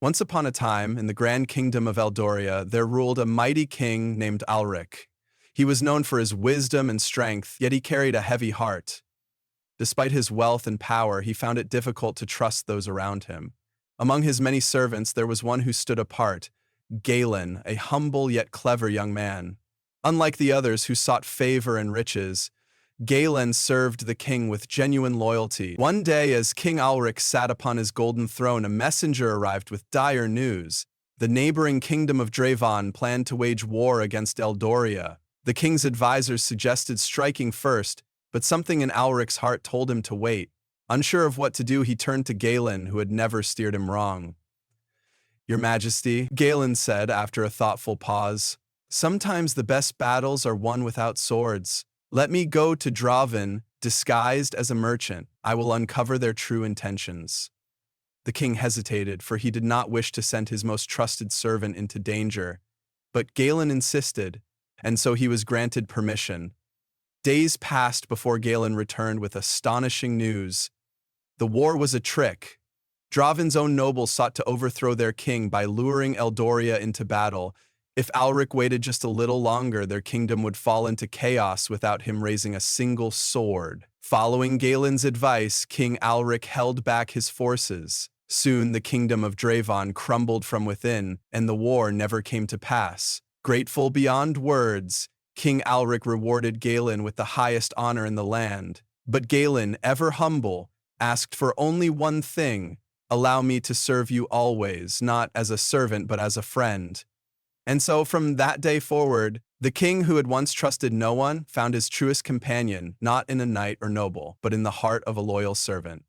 Once upon a time, in the grand kingdom of Eldoria, there ruled a mighty king named Alric. He was known for his wisdom and strength, yet he carried a heavy heart. Despite his wealth and power, he found it difficult to trust those around him. Among his many servants, there was one who stood apart, Galen, a humble yet clever young man. Unlike the others who sought favor and riches, Galen served the king with genuine loyalty. One day, as King Alric sat upon his golden throne, a messenger arrived with dire news. The neighboring kingdom of Dravan planned to wage war against Eldoria. The king's advisors suggested striking first, but something in Alric's heart told him to wait. Unsure of what to do, he turned to Galen, who had never steered him wrong. "Your Majesty," Galen said after a thoughtful pause, "sometimes the best battles are won without swords. Let me go to Dravan, disguised as a merchant. I will uncover their true intentions." The king hesitated, for he did not wish to send his most trusted servant into danger. But Galen insisted, and so he was granted permission. Days passed before Galen returned with astonishing news. The war was a trick. Dravan's own nobles sought to overthrow their king by luring Eldoria into battle. If Alric waited just a little longer, their kingdom would fall into chaos without him raising a single sword. Following Galen's advice, King Alric held back his forces. Soon, the kingdom of Dravan crumbled from within, and the war never came to pass. Grateful beyond words, King Alric rewarded Galen with the highest honor in the land. But Galen, ever humble, asked for only one thing: "Allow me to serve you always, not as a servant but as a friend." And so from that day forward, the king who had once trusted no one found his truest companion, not in a knight or noble, but in the heart of a loyal servant.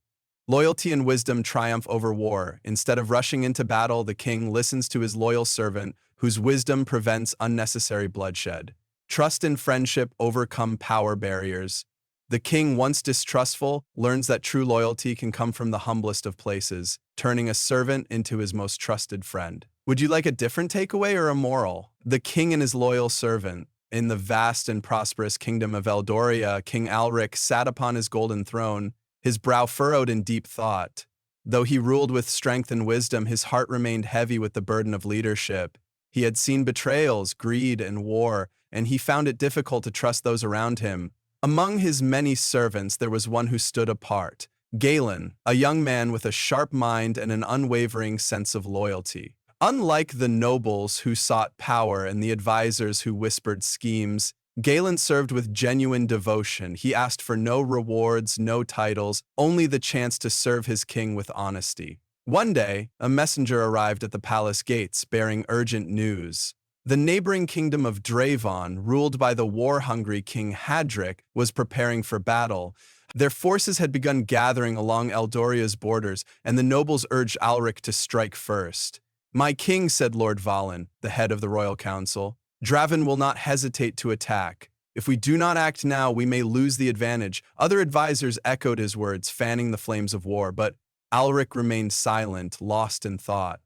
Loyalty and wisdom triumph over war. Instead of rushing into battle, the king listens to his loyal servant, whose wisdom prevents unnecessary bloodshed. Trust and friendship overcome power barriers. The king, once distrustful, learns that true loyalty can come from the humblest of places, turning a servant into his most trusted friend. Would you like a different takeaway or a moral? The king and his loyal servant. In the vast and prosperous kingdom of Eldoria, King Alric sat upon his golden throne, his brow furrowed in deep thought. Though he ruled with strength and wisdom, his heart remained heavy with the burden of leadership. He had seen betrayals, greed, and war, and he found it difficult to trust those around him. Among his many servants, there was one who stood apart, Galen, a young man with a sharp mind and an unwavering sense of loyalty. Unlike the nobles who sought power and the advisors who whispered schemes, Galen served with genuine devotion. He asked for no rewards, no titles, only the chance to serve his king with honesty. One day, a messenger arrived at the palace gates bearing urgent news. The neighboring kingdom of Dravan, ruled by the war-hungry King Hadric, was preparing for battle. Their forces had begun gathering along Eldoria's borders, and the nobles urged Alric to strike first. "My king," said Lord Valen, the head of the royal council, "Dravan will not hesitate to attack. If we do not act now, we may lose the advantage." Other advisors echoed his words, fanning the flames of war, but Alric remained silent, lost in thought.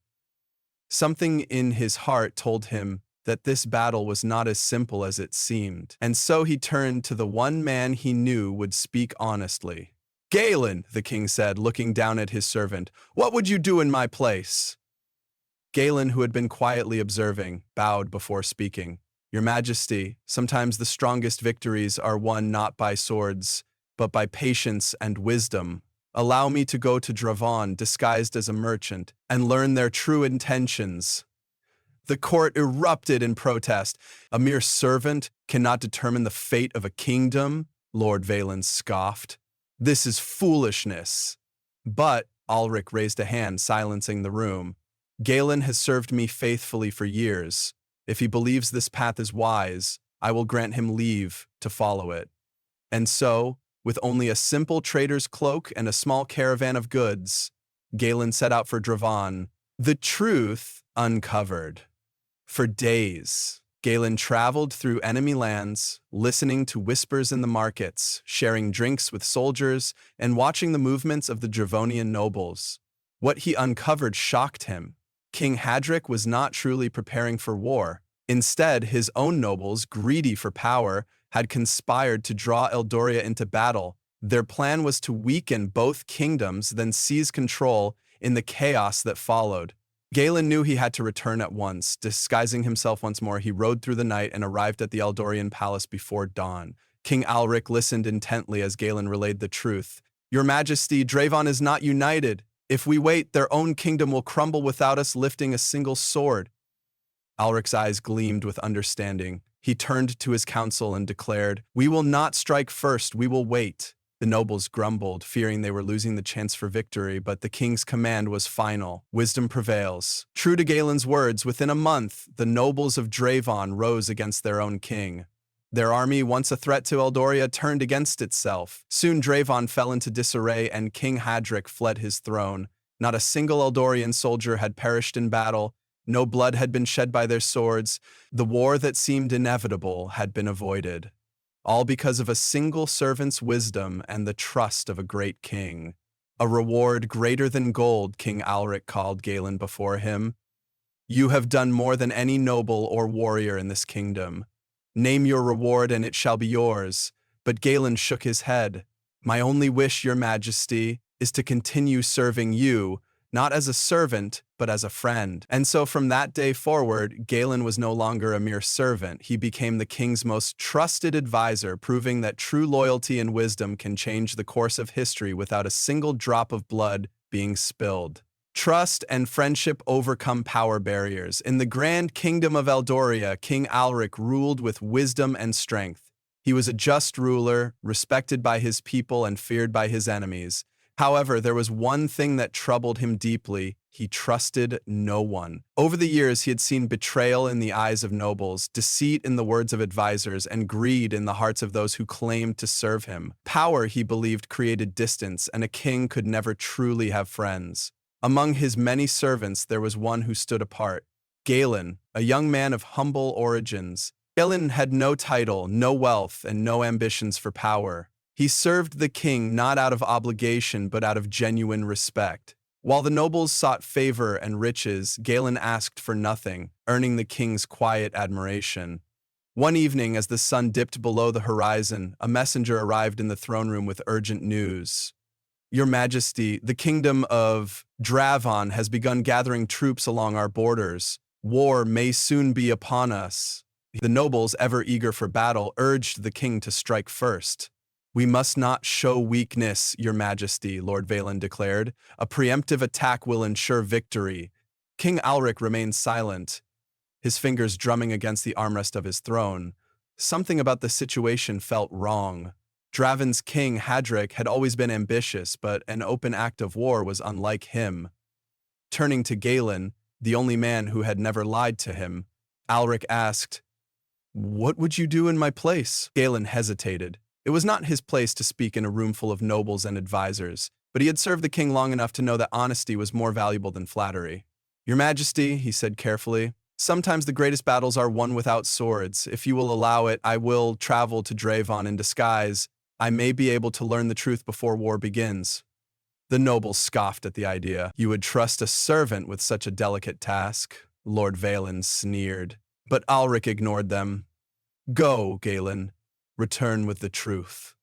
Something in his heart told him that this battle was not as simple as it seemed, and so he turned to the one man he knew would speak honestly. "Galen," the king said, looking down at his servant, "what would you do in my place?" Galen, who had been quietly observing, bowed before speaking. "Your Majesty, sometimes the strongest victories are won not by swords, but by patience and wisdom. Allow me to go to Dravan disguised as a merchant and learn their true intentions." The court erupted in protest. "A mere servant cannot determine the fate of a kingdom," Lord Valen scoffed. "This is foolishness." But Alric raised a hand, silencing the room. "Galen has served me faithfully for years. If he believes this path is wise, I will grant him leave to follow it." And so, with only a simple trader's cloak and a small caravan of goods, Galen set out for Dravan, the truth uncovered. For days, Galen traveled through enemy lands, listening to whispers in the markets, sharing drinks with soldiers, and watching the movements of the Dravonian nobles. What he uncovered shocked him. King Hadric was not truly preparing for war. Instead, his own nobles, greedy for power, had conspired to draw Eldoria into battle. Their plan was to weaken both kingdoms, then seize control in the chaos that followed. Galen knew he had to return at once. Disguising himself once more, he rode through the night and arrived at the Eldorian palace before dawn. King Alric listened intently as Galen relayed the truth. "Your Majesty, Draven is not united. If we wait, their own kingdom will crumble without us lifting a single sword." Alric's eyes gleamed with understanding. He turned to his council and declared, "We will not strike first, we will wait." The nobles grumbled, fearing they were losing the chance for victory, but the king's command was final. Wisdom prevails. True to Galen's words, within a month, the nobles of Draven rose against their own king. Their army, once a threat to Eldoria, turned against itself. Soon Draven fell into disarray and King Hadric fled his throne. Not a single Eldorian soldier had perished in battle. No blood had been shed by their swords. The war that seemed inevitable had been avoided. All because of a single servant's wisdom and the trust of a great king. A reward greater than gold, King Alric called Galen before him. "You have done more than any noble or warrior in this kingdom. Name your reward and it shall be yours." But Galen shook his head. "My only wish, Your Majesty, is to continue serving you, not as a servant, but as a friend." And so from that day forward, Galen was no longer a mere servant. He became the king's most trusted advisor, proving that true loyalty and wisdom can change the course of history without a single drop of blood being spilled. Trust and friendship overcome power barriers. In the grand kingdom of Eldoria, King Alric ruled with wisdom and strength. He was a just ruler, respected by his people and feared by his enemies. However, there was one thing that troubled him deeply. He trusted no one. Over the years, he had seen betrayal in the eyes of nobles, deceit in the words of advisors, and greed in the hearts of those who claimed to serve him. Power, he believed, created distance, and a king could never truly have friends. Among his many servants, there was one who stood apart. Galen, a young man of humble origins. Galen had no title, no wealth, and no ambitions for power. He served the king not out of obligation, but out of genuine respect. While the nobles sought favor and riches, Galen asked for nothing, earning the king's quiet admiration. One evening, as the sun dipped below the horizon, a messenger arrived in the throne room with urgent news. "Your Majesty, the kingdom of Draven has begun gathering troops along our borders. War may soon be upon us." The nobles, ever eager for battle, urged the king to strike first. "We must not show weakness, Your Majesty," Lord Valen declared. "A preemptive attack will ensure victory." King Alric remained silent, his fingers drumming against the armrest of his throne. Something about the situation felt wrong. Draven's king, Hadric, had always been ambitious, but an open act of war was unlike him. Turning to Galen, the only man who had never lied to him, Alric asked, "What would you do in my place?" Galen hesitated. It was not his place to speak in a room full of nobles and advisors, but he had served the king long enough to know that honesty was more valuable than flattery. "Your Majesty," he said carefully, "sometimes the greatest battles are won without swords. If you will allow it, I will travel to Draven in disguise. I may be able to learn the truth before war begins." The nobles scoffed at the idea. "You would trust a servant with such a delicate task?" Lord Valen sneered. But Alric ignored them. "Go, Galen. Return with the truth."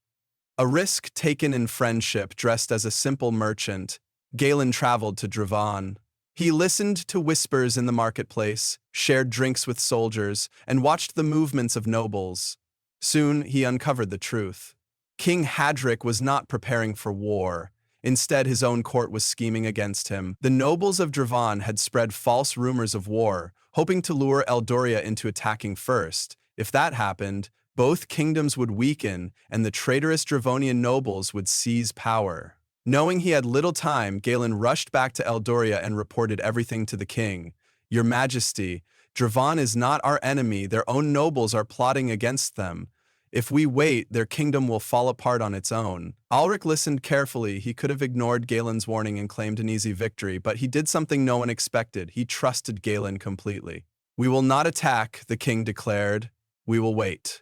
A risk taken in friendship, dressed as a simple merchant, Galen traveled to Draven. He listened to whispers in the marketplace, shared drinks with soldiers, and watched the movements of nobles. Soon he uncovered the truth. King Hadric was not preparing for war. Instead, his own court was scheming against him. The nobles of Draven had spread false rumors of war, hoping to lure Eldoria into attacking first. If that happened, both kingdoms would weaken, and the traitorous Dravonian nobles would seize power. Knowing he had little time, Galen rushed back to Eldoria and reported everything to the king. "Your Majesty, Draven is not our enemy. Their own nobles are plotting against them. If we wait, their kingdom will fall apart on its own." Alric listened carefully. He could have ignored Galen's warning and claimed an easy victory, but he did something no one expected. He trusted Galen completely. "We will not attack," the king declared. "We will wait."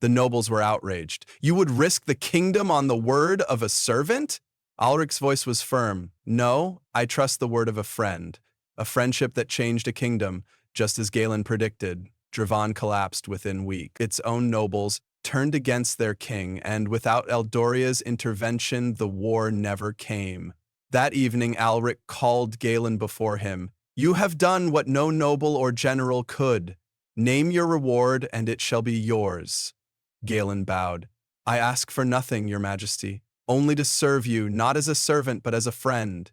The nobles were outraged. "You would risk the kingdom on the word of a servant?" Alric's voice was firm. "No, I trust the word of a friend. A friendship that changed a kingdom, just as Galen predicted. Draven collapsed within weeks. Its own nobles turned against their king, and without Eldoria's intervention, the war never came. That evening, Alric called Galen before him. You have done what no noble or general could. Name your reward, and it shall be yours. Galen bowed. I ask for nothing, your majesty, only to serve you, not as a servant, but as a friend.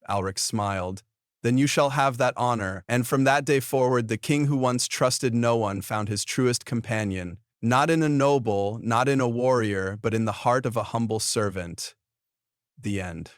Alric smiled. Then you shall have that honor, and from that day forward the king who once trusted no one found his truest companion, not in a noble, not in a warrior, but in the heart of a humble servant. The end.